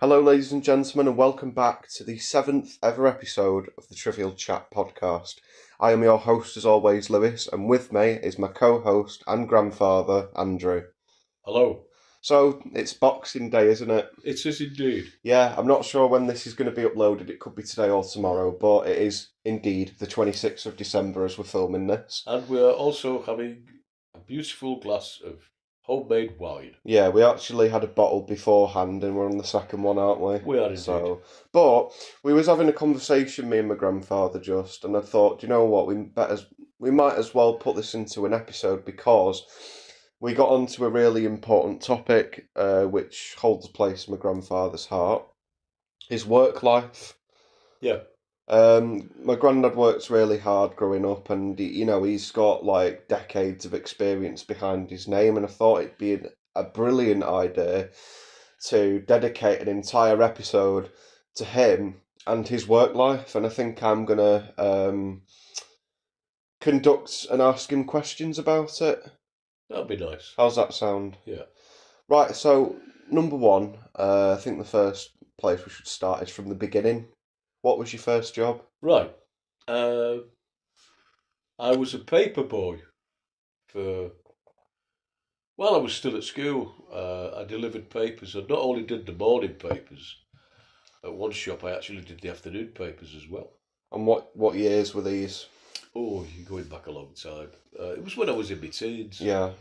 Hello, ladies and gentlemen, and welcome back to the seventh ever episode of the Trivial Chat podcast. I am your host, as always, Lewis, and with me is my co-host and grandfather, Andrew. Hello. So, it's Boxing Day, isn't it? It is indeed. Yeah, I'm not sure when this is going to be uploaded. It could be today or tomorrow, but it is indeed the 26th of December as we're filming this. And we're also having a beautiful glass of homemade wine. Yeah, we actually had a bottle beforehand, and we're on the second one, aren't we? We are indeed. But we was having a conversation, me and my grandfather, just, and I thought, you know what, we might as well put this into an episode because we got onto a really important topic, which holds a place in my grandfather's heart: his work life. Yeah. My granddad works really hard growing up, and he's got like decades of experience behind his name. And I thought it'd be a brilliant idea to dedicate an entire episode to him and his work life. And I think I'm gonna conduct and ask him questions about it. That'd be nice. How's that sound? Yeah. Right. So number one, I think the first place we should start is from the beginning. What was your first job? Right. I was a paper boy while I was still at school. I delivered papers. I not only did the morning papers at one shop, I actually did the afternoon papers as well. And what years were these? Oh, you're going back a long time. It was when I was in my teens. Yeah,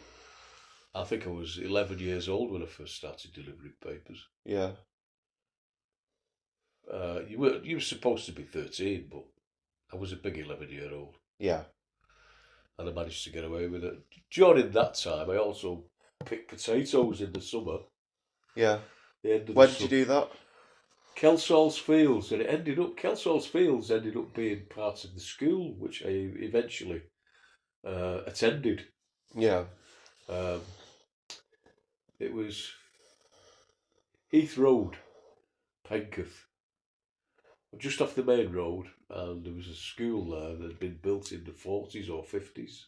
I think I was 11 years old when I first started delivering papers. yeah. You were supposed to be 13, but I was a big 11-year-old. Yeah. And I managed to get away with it. During that time, I also picked potatoes in the summer. Yeah. The end of Where the did you do that? Kelsall's Fields, and Kelsall's Fields ended up being part of the school, which I eventually attended. Yeah. It was Heath Road, Penketh, just off the main road, and there was a school there that had been built in the 40s or 50s.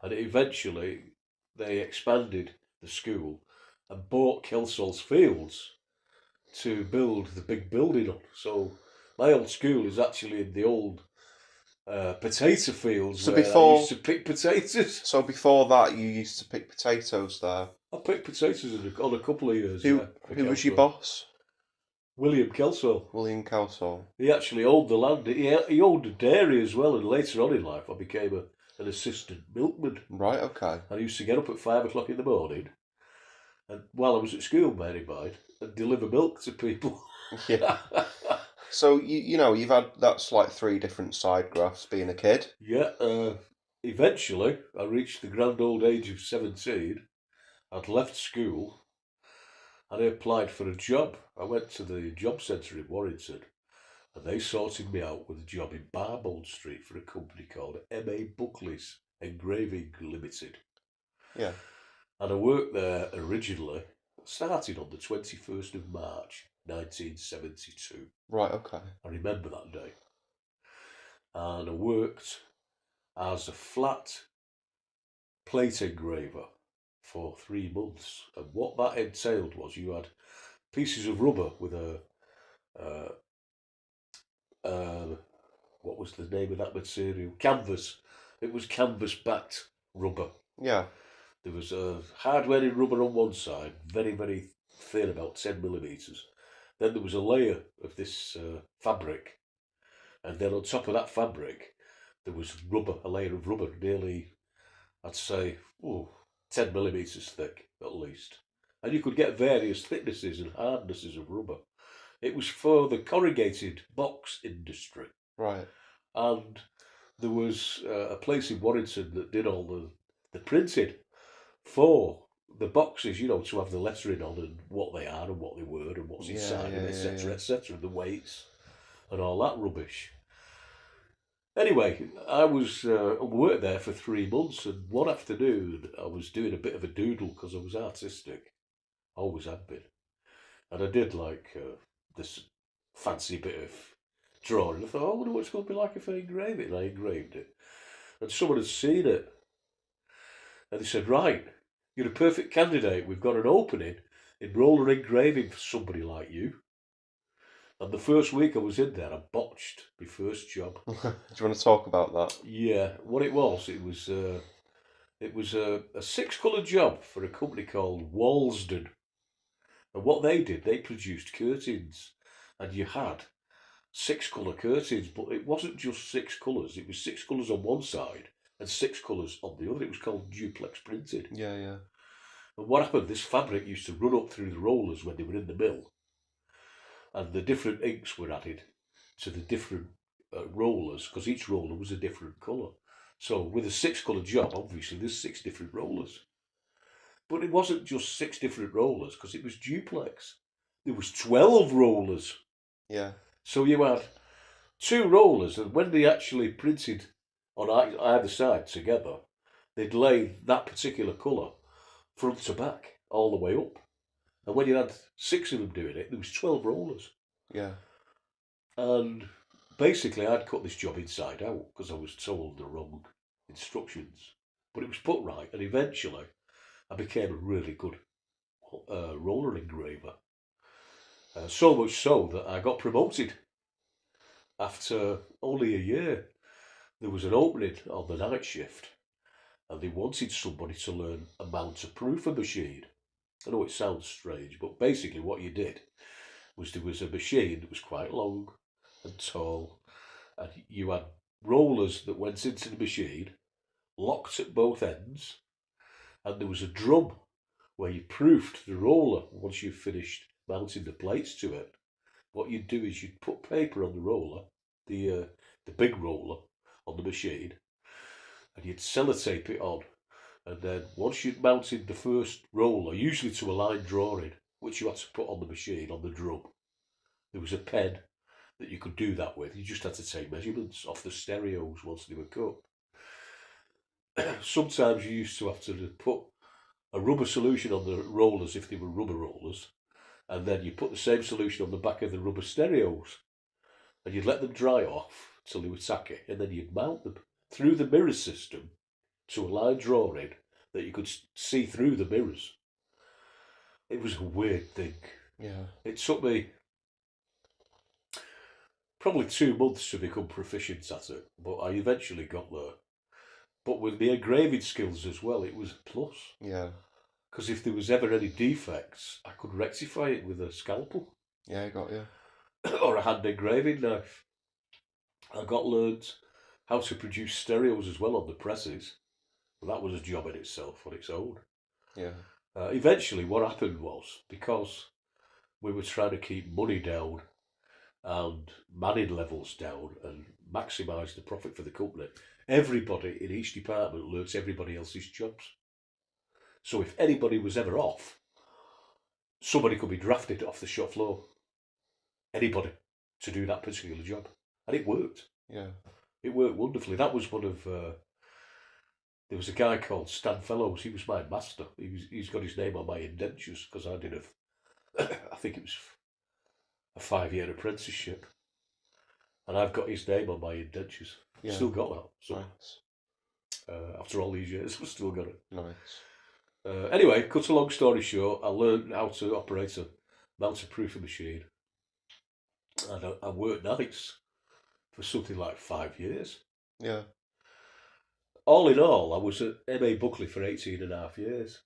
And eventually they expanded the school and bought Kelsall's Fields to build the big building on. So my old school is actually in the old potato fields So where before- I used to pick potatoes. So before that, you used to pick potatoes there. I picked potatoes on a couple of years. Who yeah, for who was your Kelsall. boss? William Kelsall. William Cowsall. He actually owned the land. He owned a dairy as well, and later on in life I became an assistant milkman. Right. Okay. I used to get up at 5 o'clock in the morning, and while I was at school, bear in mind, and deliver milk to people. Yeah. So you've had that's like three different side graphs being a kid. Yeah, eventually I reached the grand old age of 17. I'd left school and I applied for a job. I went to the job centre in Warrington and they sorted me out with a job in Barbold Street for a company called M.A. Buckley's Engraving Limited. Yeah. And I worked there originally, started on the 21st of March 1972. Right. Okay. I remember that day. And I worked as a flat plate engraver for 3 months. And what that entailed was you had pieces of rubber with what was the name of that material? Canvas. It was canvas-backed rubber. Yeah. There was a hard-wearing rubber on one side, very, very thin, about 10 millimetres. Then there was a layer of this fabric. And then on top of that fabric, there was rubber, a layer of rubber, nearly, I'd say, 10 millimetres thick, at least. And you could get various thicknesses and hardnesses of rubber. It was for the corrugated box industry. Right. And there was a place in Warrington that did all the printing for the boxes, to have the lettering on and what they are and what they were and what's inside them, etc., etc., the weights and all that rubbish. Anyway, I worked there for 3 months, and one afternoon I was doing a bit of a doodle because I was artistic, always had been, and I did like this fancy bit of drawing. I thought, I wonder what it's going to be like if I engrave it, and I engraved it, and someone had seen it, and they said, right, you're a perfect candidate. We've got an opening in roller engraving for somebody like you. And the first week I was in there, I botched my first job. Do you want to talk about that? Yeah, what it was a six-colour job for a company called Walsden. And what they did, they produced curtains. And you had six-colour curtains, but it wasn't just six colours. It was six colours on one side and six colours on the other. It was called duplex printed. Yeah, yeah. And what happened, this fabric used to run up through the rollers when they were in the mill. And the different inks were added to the different rollers, because each roller was a different colour. So with a six-colour job, obviously there's six different rollers. But it wasn't just six different rollers, because it was duplex. There was 12 rollers. Yeah. So you had two rollers, and when they actually printed on either side together, they'd lay that particular colour front to back all the way up. And when you had six of them doing it, there was 12 rollers. Yeah. And basically, I'd cut this job inside out because I was told the wrong instructions. But it was put right, and eventually I became a really good roller engraver. So much so that I got promoted. After only a year, there was an opening on the night shift, and they wanted somebody to learn a mounter-proofer machine. I know it sounds strange, but basically what you did was there was a machine that was quite long and tall, and you had rollers that went into the machine, locked at both ends, and there was a drum where you proofed the roller once you finished mounting the plates to it. What you'd do is you'd put paper on the roller, the big roller on the machine, and you'd sellotape it on. And then once you'd mounted the first roller, usually to a line drawing, which you had to put on the machine, on the drum, there was a pen that you could do that with. You just had to take measurements off the stereos once they were cut. Sometimes you used to have to put a rubber solution on the rollers if they were rubber rollers, and then you put the same solution on the back of the rubber stereos, and you'd let them dry off till they were tacky, and then you'd mount them through the mirror system to a line drawing that you could see through the mirrors. It was a weird thing. Yeah. It took me probably 2 months to become proficient at it, but I eventually got there. But with the engraving skills as well, it was a plus. Yeah. Because if there was ever any defects, I could rectify it with a scalpel. Yeah, I got you. Or a hand engraving knife. I got learned how to produce stereos as well on the presses. But that was a job in itself on its own. Yeah. Eventually, what happened was, because we were trying to keep money down and manning levels down and maximise the profit for the company, everybody in each department learnt everybody else's jobs. So if anybody was ever off, somebody could be drafted off the shop floor. Anybody to do that particular job. And it worked. Yeah. It worked wonderfully. That was one of... there was a guy called Stan Fellows. He was my master. He's got his name on my indentures because I did I think it was a 5-year apprenticeship. And I've got his name on my indentures. Yeah. Still got that. So, Nice. after all these years, I've still got it. Nice. Anyway, cut a long story short, I learned how to operate a mounter-proofer machine. And I worked nights for something like 5 years. Yeah. All in all, I was at M.A. Buckley for 18.5 years,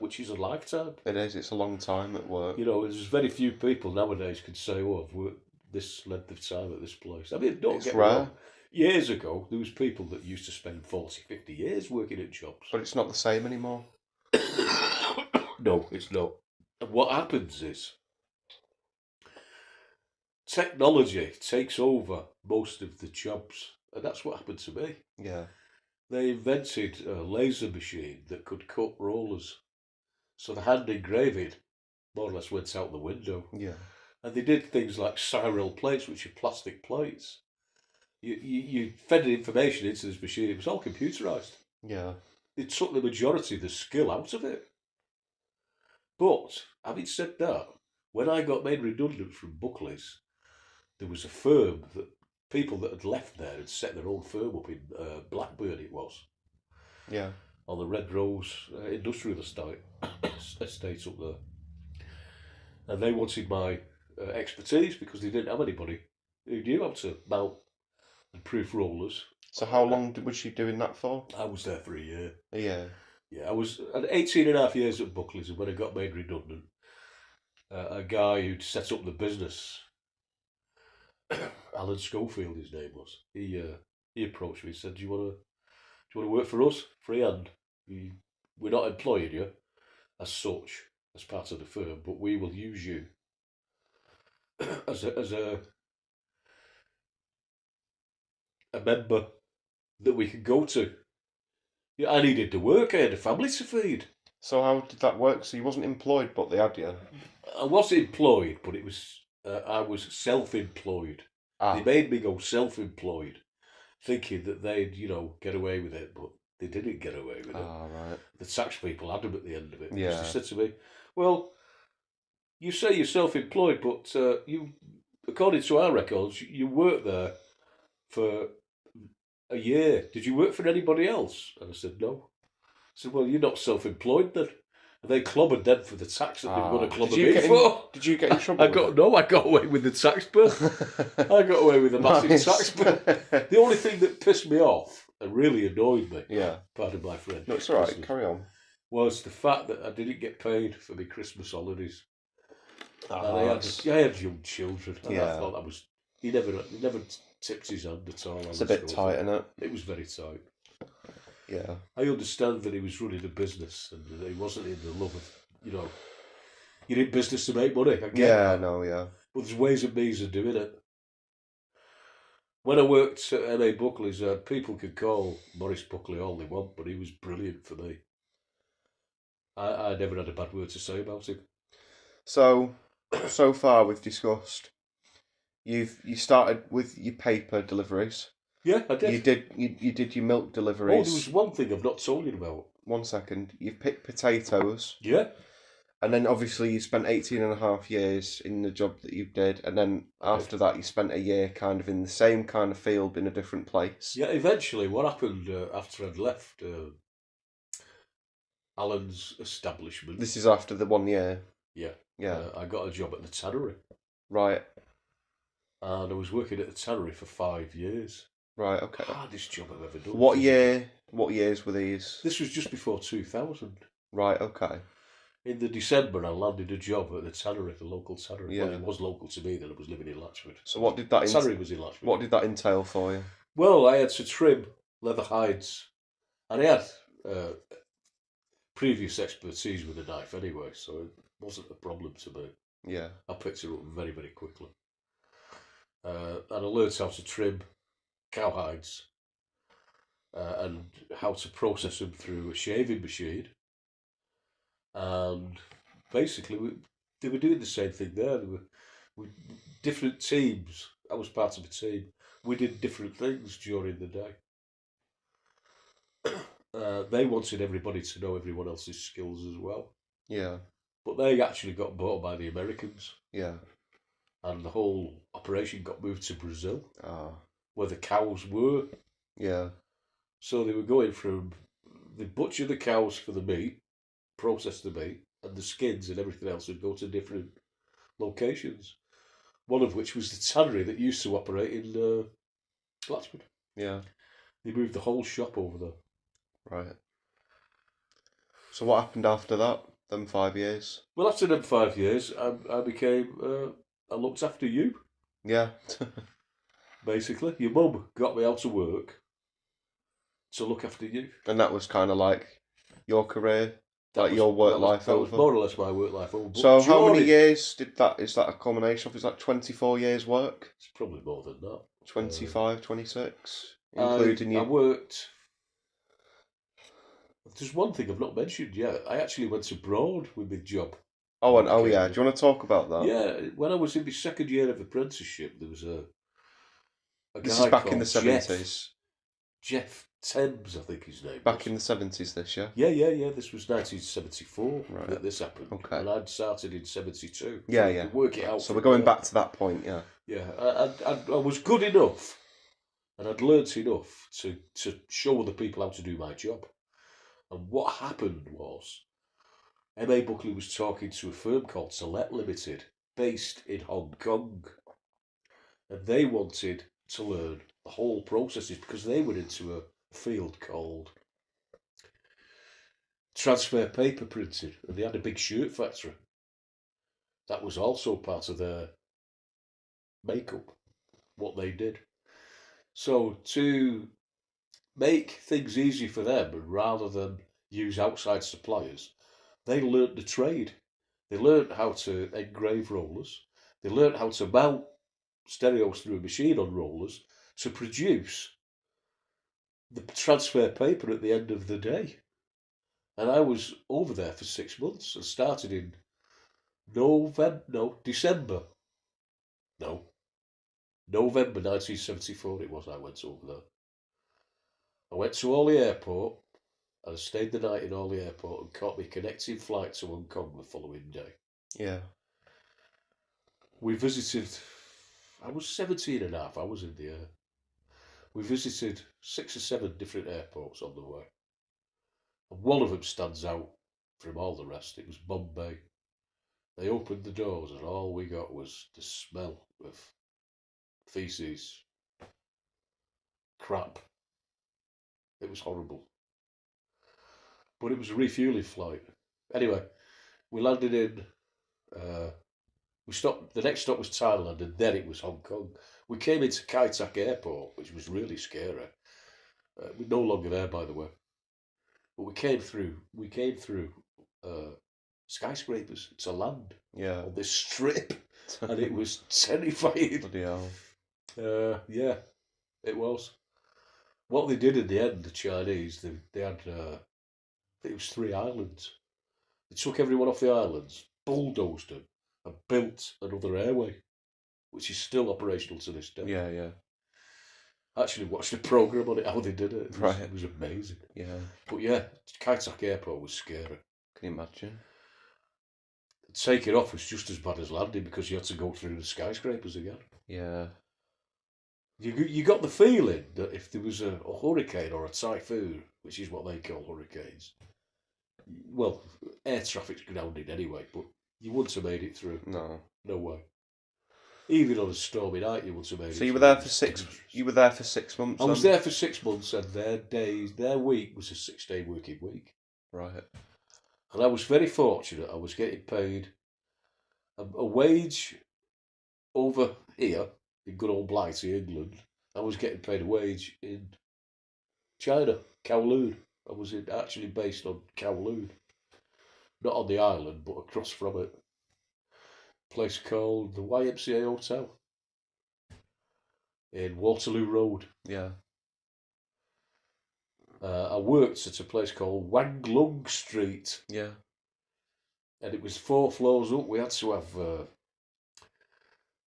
which is a lifetime. It is. It's a long time at work. You know, there's very few people nowadays can say, oh, I've worked this length of time at this place. I mean, don't It's get me rare. wrong. Years ago, there was people that used to spend 40, 50 years working at jobs. But it's not the same anymore. No, it's not. And what happens is technology takes over most of the jobs. And that's what happened to me. Yeah. They invented a laser machine that could cut rollers. So the hand engraving more or less went out the window. Yeah. And they did things like spiral plates, which are plastic plates. You fed the information into this machine. It was all computerised. Yeah. They took the majority of the skill out of it. But, having said that, when I got made redundant from Buckley's, there was a firm that people that had left there had set their own firm up in Blackburn, it was, Yeah. on the Red Rose industrial estate up there. And they wanted my expertise because they didn't have anybody who knew how to mount and proof rollers. So how long was she doing that for? I was there for a year. Yeah. Yeah, I was at 18 and a half years at Buckley's, and when I got made redundant, a guy who'd set up the business, Alan Schofield, his name was, he approached me and said, do you want to work for us? Free hand. We're not employing you as such, as part of the firm, but we will use you as a member that we can go to. Yeah, I needed to work. I had a family to feed. So how did that work? So you wasn't employed, but they had you? I was employed, but it was I was self-employed. They made me go self-employed, thinking that they'd, get away with it, but they didn't get away with it. Right. The tax people had them at the end of it. Yeah. Because they said to me, well, you say you're self-employed, but you, according to our records, you worked there for a year. Did you work for anybody else? And I said, no. I said, well, you're not self-employed then. And they clobbered them for the tax that they were going to clobber me for. Did you get in trouble? I got away with the tax bill. I got away with a massive tax bill. The only thing that pissed me off and really annoyed me, pardon my French. No, it's all right, carry on. Was the fact that I didn't get paid for my Christmas holidays. And I had young children. And I thought that was... He never tipped his hand at all. It's a bit tight, isn't it? It was very tight. Yeah. I understand that he was running a business and that he wasn't in the love of, you're in business to make money. I get that. I know, yeah. But there's ways and means of doing it. When I worked at M.A. Buckley's, people could call Maurice Buckley all they want, but he was brilliant for me. I never had a bad word to say about him. So far we've discussed, you started with your paper deliveries. Yeah, I did. You did your milk deliveries. Oh, there was one thing I've not told you about. 1 second. You picked potatoes. Yeah. And then obviously you spent 18 and a half years in the job that you did. And then after that you spent a year kind of in the same kind of field in a different place. Yeah, eventually what happened after I'd left Alan's establishment. This is after the 1 year. Yeah. Yeah. I got a job at the tannery. Right. And I was working at the tannery for 5 years. Right, okay. Hardest job I've ever done. What years were these? This was just before 2000. Right, okay. In the December, I landed a job at the tannery, the local tannery. Yeah. Well, it was local to me then, I was living in Latchford. So what did that... The tannery was in Latchford. What did that entail for you? Well, I had to trim leather hides. And I had previous expertise with a knife anyway, so it wasn't a problem to me. Yeah. I picked it up very, very quickly. And I learned how to trim cowhides and how to process them through a shaving machine. And basically, they were doing the same thing there. They were different teams. I was part of a team. We did different things during the day. They wanted everybody to know everyone else's skills as well. Yeah. But they actually got bought by the Americans. Yeah. And the whole operation got moved to Brazil. Where the cows were. Yeah. So they were going from, they butcher the cows for the meat, process the meat, and the skins and everything else would go to different locations. One of which was the tannery that used to operate in Latchford. Yeah. They moved the whole shop over there. Right. So what happened after that, them 5 years? Well, after them 5 years, I became, I looked after you. Yeah. Basically, your mum got me out of work to look after you. And that was kind of like your career, your work life over? That was more or less my work life over. So how many years did that, is that a culmination of? Is that 24 years work? It's probably more than that. 25, 26? Including you? I worked... There's one thing I've not mentioned yet. I actually went abroad with my job. Oh, yeah. Do you want to talk about that? Yeah. When I was in my second year of apprenticeship, there was a This guy is back in the called 70s. Jeff Thames, I think his name Back was. in the 70s, this, yeah? Yeah. This was 1974 Right. that this happened. Okay. And I'd started in 72. Yeah, So yeah. work it out. So we're going back to that point, yeah. Yeah. I was good enough, and I'd learnt enough to show other people how to do my job. And what happened was M.A. Buckley was talking to a firm called Select Limited, based in Hong Kong. And they wanted to learn the whole processes because they went into a field called transfer paper printing, and they had a big shirt factory. That was also part of their makeup, what they did. So to make things easy for them, rather than use outside suppliers, they learnt the trade. They learnt how to engrave rollers. They learnt how to mount stereos through a machine on rollers to produce the transfer paper at the end of the day. And I was over there for 6 months and started in December. No, November 1974 it was I went over there. I went to Orly Airport and I stayed the night in Orly Airport and caught my connecting flight to Hong Kong the following day. Yeah. We visited, I was 17 and a half hours in the air. We visited 6 or 7 different airports on the way. And one of them stands out from all the rest. It was Bombay. They opened the doors and all we got was the smell of feces, crap. It was horrible. But it was a refueling flight. Anyway, we landed in, we stopped, the next stop was Thailand and then it was Hong Kong. We came into Kai Tak Airport, which was really scary. We're no longer there, by the way. But we came through skyscrapers to land on this strip, and it was terrifying. Bloody hell. Yeah, it was. What they did in the end, the Chinese, they had, it was 3 islands. They took everyone off the islands, bulldozed them, and built another airway, which is still operational to this day. Yeah. I actually watched a programme on it, how they did it. It was amazing. Yeah. But yeah, Kai Tak Airport was scary. Can you imagine? Taking off was just as bad as landing because you had to go through the skyscrapers again. Yeah. You got the feeling that if there was a hurricane or a typhoon, which is what they call hurricanes, well, air traffic's grounded anyway, but you wouldn't have made it through. No. No way. Even on a stormy night, you wouldn't have made it. So you were there for 6. You were there for 6 months. I was there for 6 months, and their week was a 6-day working week. Right. And I was very fortunate. I was getting paid a wage over here in good old Blighty, England. I was getting paid a wage in China, Kowloon. I was actually based on Kowloon, not on the island, but across from it. A place called the YMCA Hotel in Waterloo Road. Yeah. I worked at a place called Wang Lung Street. Yeah. And it was 4 floors up. We had to have.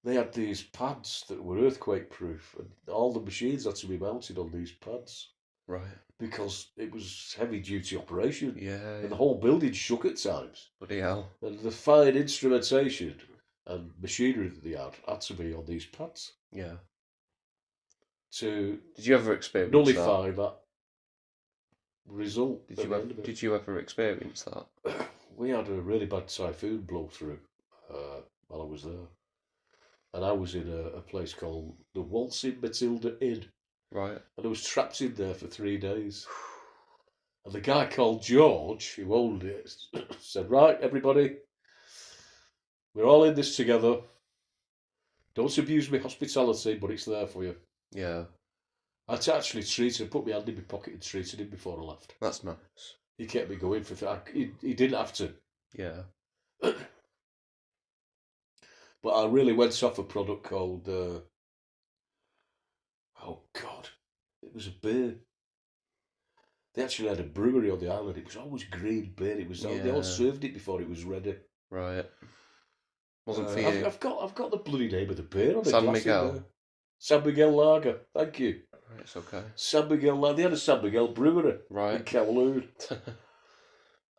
They had these pads that were earthquake proof, and all the machines had to be mounted on these pads. Right. Because it was heavy duty operation. Yeah. And the whole building shook at times. Bloody hell. And the fine instrumentation and machinery that they had to be on these pads. Yeah. To Did you ever experience nullify that result? Did you ever experience that? We had a really bad typhoon blow through while I was there. And I was in a place called the Waltzing Matilda Inn. Right. And I was trapped in there for 3 days. And the guy called George, who owned it, said, right, everybody, we're all in this together. Don't abuse my hospitality, but it's there for you. Yeah. I actually put my hand in my pocket and treated him before I left. That's nice. He kept me going for he didn't have to. Yeah. But I really went off a product called, oh God, it was a beer. They actually had a brewery on the island. It was always green beer. It was they all served it before it was ready. Right. Wasn't for you. I've got the bloody name of the beer on the San glass Miguel. in there. San Miguel Lager. Thank you. Right, it's okay. San Miguel Lager. They had a San Miguel brewery in Right. Kowloon.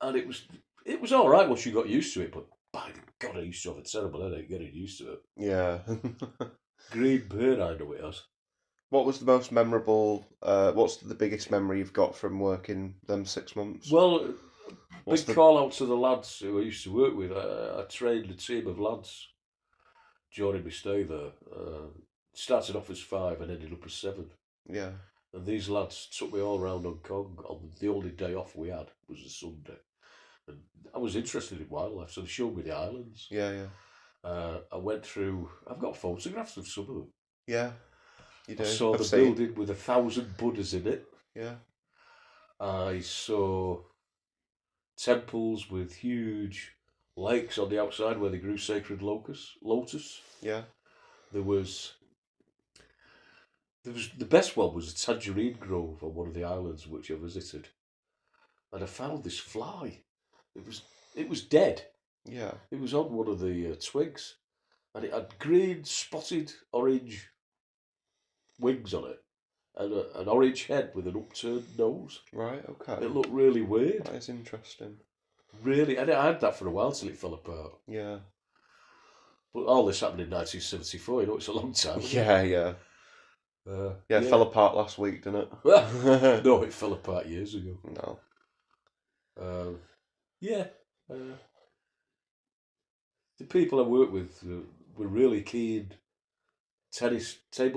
And it was all right once you got used to it, but by God, I used to have a terrible headache getting used to it. Yeah. Green beer, I know it has. What was the most memorable? What's the biggest memory you've got from working them 6 months? Well, What's big call out to the lads who I used to work with. I trained a team of lads during my stay there. Started off as 5 and ended up as 7. Yeah, And these lads took me all around Hong Kong. On the only day off we had was a Sunday. And I was interested in wildlife, so they showed me the islands. yeah. I went through. I've got photographs of some of them. Yeah, you do. I saw I've the seen. building with 1,000 Buddhas in it. Yeah, I saw temples with huge lakes on the outside where they grew sacred lotus. yeah. There was the best one was a tangerine grove on one of the islands which I visited, and I found this fly. It was dead. Yeah, It was on one of the twigs, and it had green spotted orange wings on it, and an orange head with an upturned nose. right, okay. It looked really weird. That is interesting. Really, and I had that for a while till it fell apart. Yeah. But all this happened in 1974. You know, it's a long time. Isn't Yeah, yeah. it? Yeah, it fell apart last week, didn't it? No, it fell apart years ago. No. Yeah. The people I work with were really keen table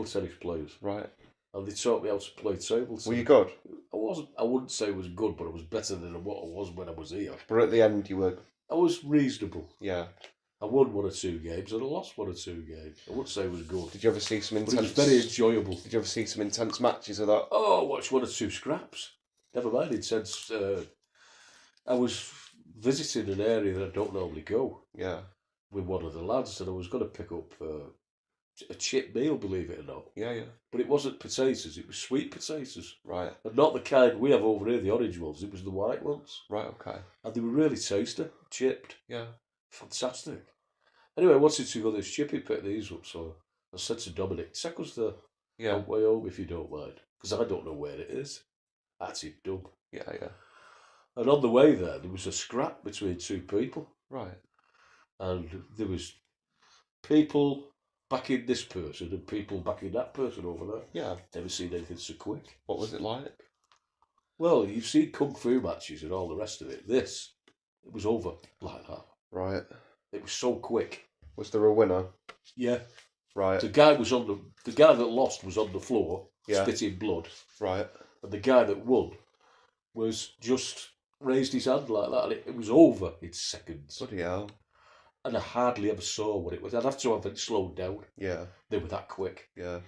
tennis players, Right. and they taught me how to play table tennis. Were you good? I wouldn't say I was good, but I was better than what I was when I was here. But at the end, you were. I was reasonable. Yeah. I won 1 or 2 games, and I lost 1 or 2 games. I wouldn't say it was good, Did you ever see some but intense? it was very enjoyable. Did you ever see some intense matches of that? Oh, watch 1 or 2 scraps. Never mind intense. I was visiting an area that I don't normally go Yeah. with one of the lads, and I was going to pick up a chip meal, believe it or not. Yeah, yeah. But it wasn't potatoes, it was sweet potatoes. Right. And not the kind we have over here, the orange ones, it was the white ones. Right, okay. And they were really tasty, chipped. Yeah. Fantastic. Anyway, I wanted to go this chippy, pick these up, so I said to Dominic, take us the Yeah. way home if you don't mind, because I don't know where it is. That's it, dumb. Yeah, yeah. And on the way there was a scrap between 2 people. Right. And there was people backing this person and people backing that person over there. Yeah. Never seen anything so quick. What was it like? Well, you've seen kung fu matches and all the rest of it. It was over like that. Right. It was so quick. Was there a winner? Yeah. Right. The guy that lost was on the floor, Yeah. spitting blood, Right. and the guy that won was just raised his hand like that, and it was over in seconds. Bloody hell. And I hardly ever saw what it was. I'd have to have it slowed down. Yeah. They were that quick. Yeah.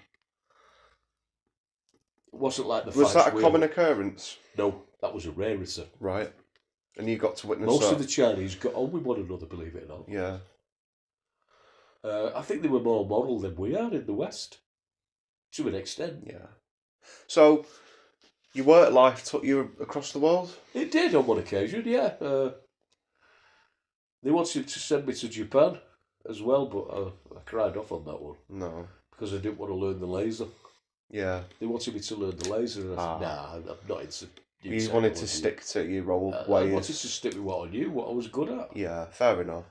It wasn't like the Was fights that a we common had. occurrence? No, that was a rarity. Right. And you got to witness Most that? of the Chinese got on with one another, believe it or not. Yeah. I think they were more moral than we are in the West, to an extent. Yeah. So, your work life took you across the world? It did on one occasion, yeah. They wanted to send me to Japan as well, but I cried off on that one No. because I didn't want to learn the laser. Yeah. They wanted me to learn the laser, and I said, nah, I'm not into new You wanted to technology. stick to your old I ways. wanted to stick with what I knew, what I was good at. Yeah, fair enough.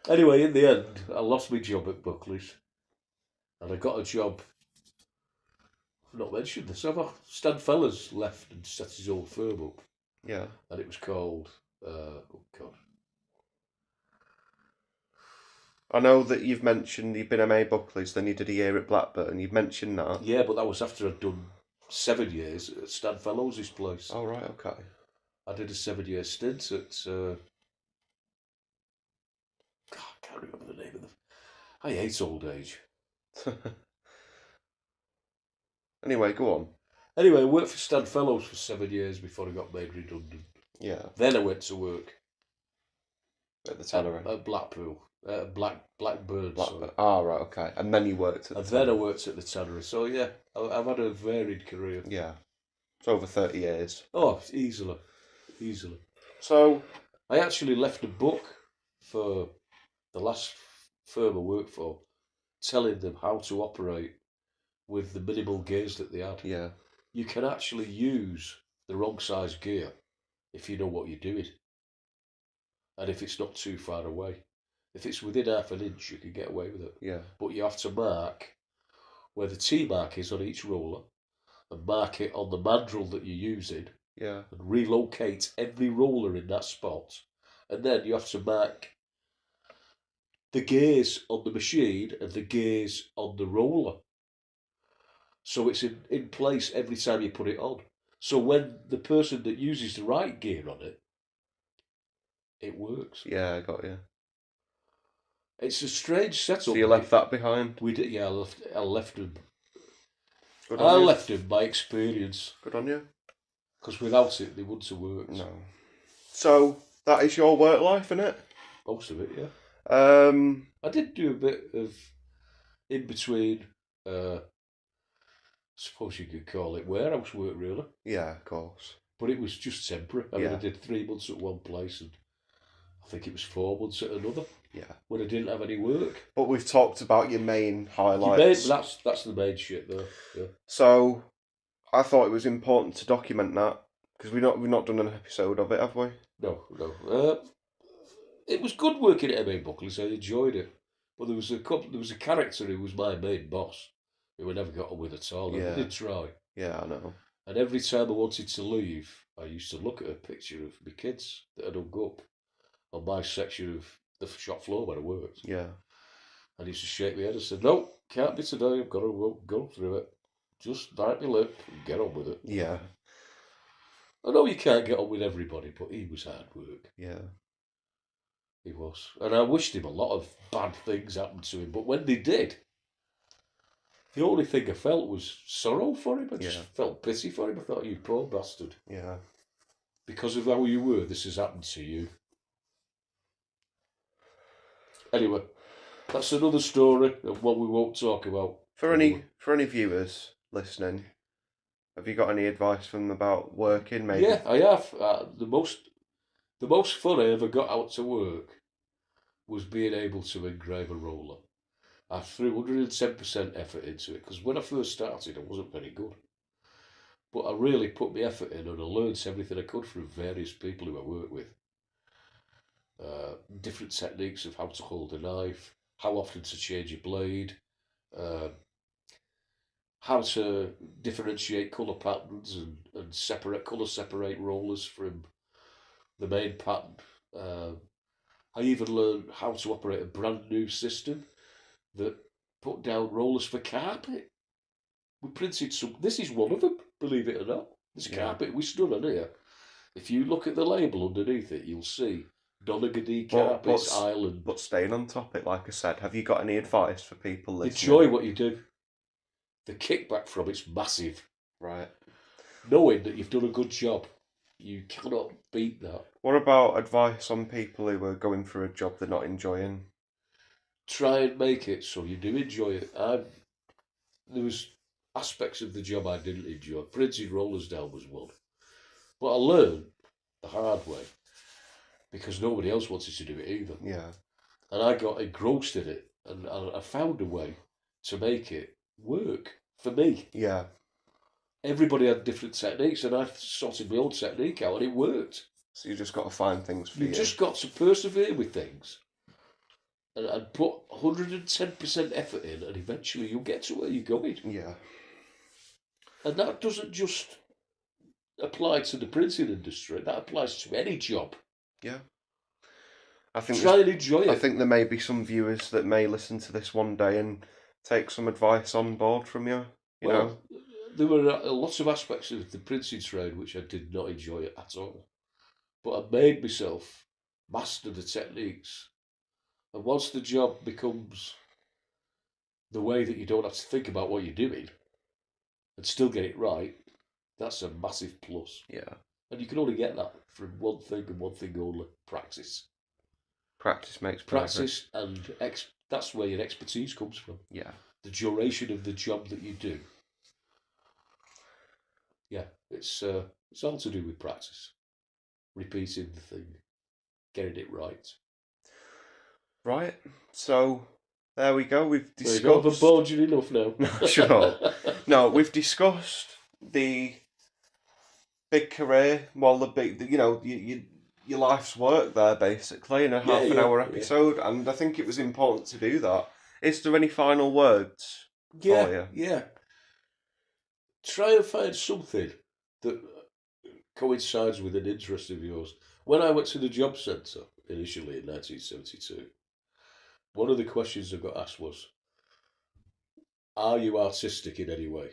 Anyway, in the end, I lost my job at Buckley's, and I got a job. I've not mentioned this, have I? Stan Fellas left and set his own firm up, Yeah. and it was called, oh God. I know that you've mentioned you've been MA Buckley's, then you did a year at Blackburn. You've mentioned that. Yeah, but that was after I'd done 7 years at Stan Fellows' place. Oh, right, okay. I did a 7-year stint at. God, I can't remember the name of the. I hate old age. Anyway, go on. Anyway, I worked for Stan Fellows for 7 years before I got made redundant. Yeah, Then I went to work at the Tannery. at Blackpool, Blackburn. Sorry. Ah, right, okay. And then you worked at And the then I Tannery. worked at the Tannery. So yeah, I've had a varied career. Yeah. It's over 30 years. Oh, easily. So, I actually left a book for the last firm I worked for, telling them how to operate with the minimal gears that they had. yeah. You can actually use the wrong size gear if you know what you're doing. And if it's not too far away. If it's within half an inch, you can get away with it. Yeah. But you have to mark where the T mark is on each roller, and mark it on the mandrel that you're using, Yeah. and relocate every roller in that spot. And then you have to mark the gears on the machine and the gears on the roller. So it's in place every time you put it on. So when the person that uses the right gear on it, it works. Yeah, I got you. It's a strange setup. So you left that behind? We did, yeah. I left them. Good I on you. left them by experience. Good on you. Because without it, they wouldn't have worked. No. So that is your work life, isn't it? Most of it, yeah. Um. I did do a bit of in between. Suppose you could call it warehouse work, really. Yeah, of course. But it was just temporary. I mean, Yeah. I did 3 months at one place, and I think it was 4 months at another. Yeah. When I didn't have any work. But we've talked about your main highlights. That's the main shit, though. Yeah. So I thought it was important to document that because we've not done an episode of it, have we? No. It was good working at M.A. Buckley's. I enjoyed it, but there was a character who was my main boss who I never got on with at all. And Yeah. I did try. Yeah, I know. And every time I wanted to leave, I used to look at a picture of my kids that I'd hung up on my section of the shop floor where I worked. Yeah. And he used to shake my head and said, "No, can't be today. I've got to go through it. Just bite my lip and get on with it." Yeah. I know you can't get on with everybody, but he was hard work. Yeah. He was. And I wished him a lot of bad things happened to him. But when they did, the only thing I felt was sorrow for him. I just felt pity for him. I thought, you poor bastard. Yeah. Because of how you were, this has happened to you. Anyway, that's another story of what we won't talk about. For any viewers listening, have you got any advice from them about working? Maybe. Yeah, I have. The most fun I ever got out to work was being able to engrave a roller. I threw 110% effort into it because when I first started, I wasn't very good. But I really put my effort in and I learned everything I could from various people who I worked with. Different techniques of how to hold a knife, how often to change a blade, how to differentiate colour patterns and separate rollers from the main pattern. I even learned how to operate a brand new system that put down rollers for carpet. We printed some. This is one of them, believe it or not. This carpet we stood on here. If you look at the label underneath it, you'll see Donegal Carpets Island. But staying on topic, like I said, have you got any advice for people listening? Enjoy what you do. The kickback from it's massive. Right. Knowing that you've done a good job, you cannot beat that. What about advice on people who are going through a job they're not enjoying? Try and make it so you do enjoy it. There was aspects of the job I didn't enjoy. Printing rollers down was one. But I learned the hard way because nobody else wanted to do it either. Yeah. And I got engrossed in it and I found a way to make it work for me. Yeah. Everybody had different techniques and I sorted my own technique out and it worked. So you just got to find things for you. You just got to persevere with things and put 110% effort in and eventually you'll get to where you're going. Yeah. And that doesn't just apply to the printing industry, that applies to any job. Yeah. I think try and enjoy it. I think there may be some viewers that may listen to this one day and take some advice on board from you. You know? There were lots of aspects of the printing trade which I did not enjoy at all. But I made myself master the techniques. And once the job becomes the way that you don't have to think about what you're doing and still get it right, that's a massive plus. Yeah. And you can only get that from one thing and one thing only: practice. Practice makes practice, and that's where your expertise comes from. Yeah. The duration of the job that you do. Yeah, it's all to do with practice, repeating the thing, getting it right. Right. So there we go. We've discussed. There you go. I've bored you enough now. Sure. No, we've discussed the big career, well, the big, you know, your life's work there basically in a half an hour episode, and I think it was important to do that. Is there any final words for Yeah, you. yeah. Try and find something that coincides with an interest of yours. When I went to the job centre initially in 1972, one of the questions I got asked was, "Are you artistic in any way?"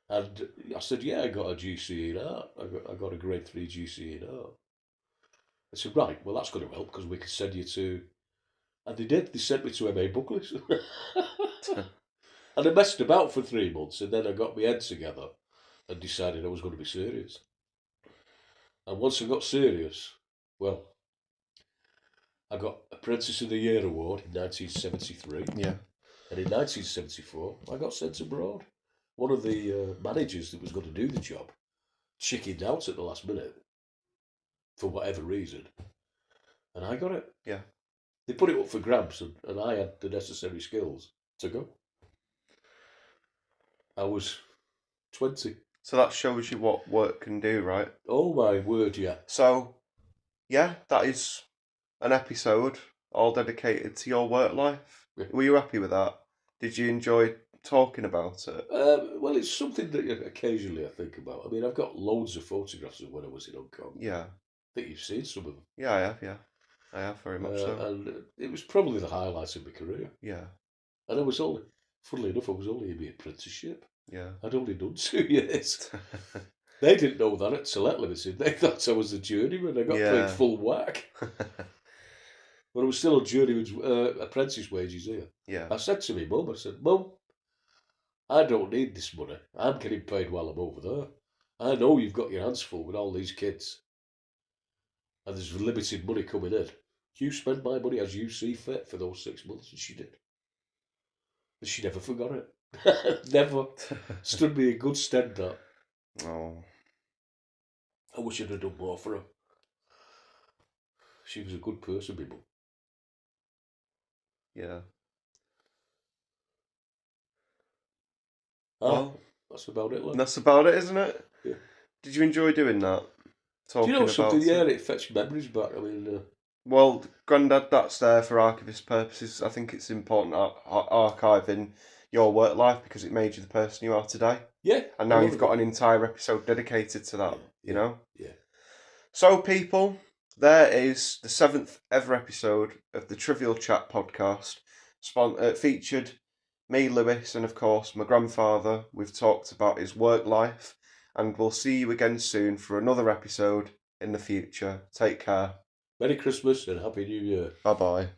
And I said, "Yeah, I got a GCE in art. I got a grade 3 GCE in art." I said, "Right, well, that's going to help because we can send you to..." And they did. They sent me to MA Buckley's. And I messed about for 3 months, and then I got my head together and decided I was going to be serious. And once I got serious, well, I got Apprentice of the Year award in 1973. Yeah. And in 1974, I got sent abroad. One of the managers that was going to do the job chickened out at the last minute for whatever reason. And I got it. Yeah. They put it up for grabs, and I had the necessary skills to go. I was 20. So that shows you what work can do, right? Oh my word, yeah. So, yeah, that is an episode all dedicated to your work life. Yeah. Were you happy with that? Did you enjoy talking about it? Well, it's something that occasionally I think about. I mean, I've got loads of photographs of when I was in Hong Kong. Yeah. I think you've seen some of them. Yeah, I have, yeah. I have, very much so. And it was probably the highlight of my career. Yeah. And I was only, funnily enough, I was only in my apprenticeship. Yeah. I'd only done 2 years. They didn't know that at Select Limited. They thought I was a journeyman. I got paid full whack. But I was still on journeyman's apprentice wages here. Yeah. I said to my mum, I said, "Mum, I don't need this money. I'm getting paid while I'm over there. I know you've got your hands full with all these kids. And there's limited money coming in. You spend my money as you see fit for those 6 months." And she did. And she never forgot it. Never. Stood me in good stead, that. Oh. I wish I'd have done more for her. She was a good person, my mum. Yeah. Well, that's about it, lad. That's about it, isn't it? Yeah. Did you enjoy doing that? Do you know something? About Yeah, it fetched memories back. I mean, well, Grandad, that's there for archivist purposes. I think it's important archiving your work life because it made you the person you are today. Yeah. And now you've got an entire episode dedicated to that, you know? Yeah. So, people, there is the 7th ever episode of the Trivial Chat podcast, featured me, Lewis, and of course my grandfather. We've talked about his work life, and we'll see you again soon for another episode in the future. Take care. Merry Christmas and Happy New Year. Bye-bye.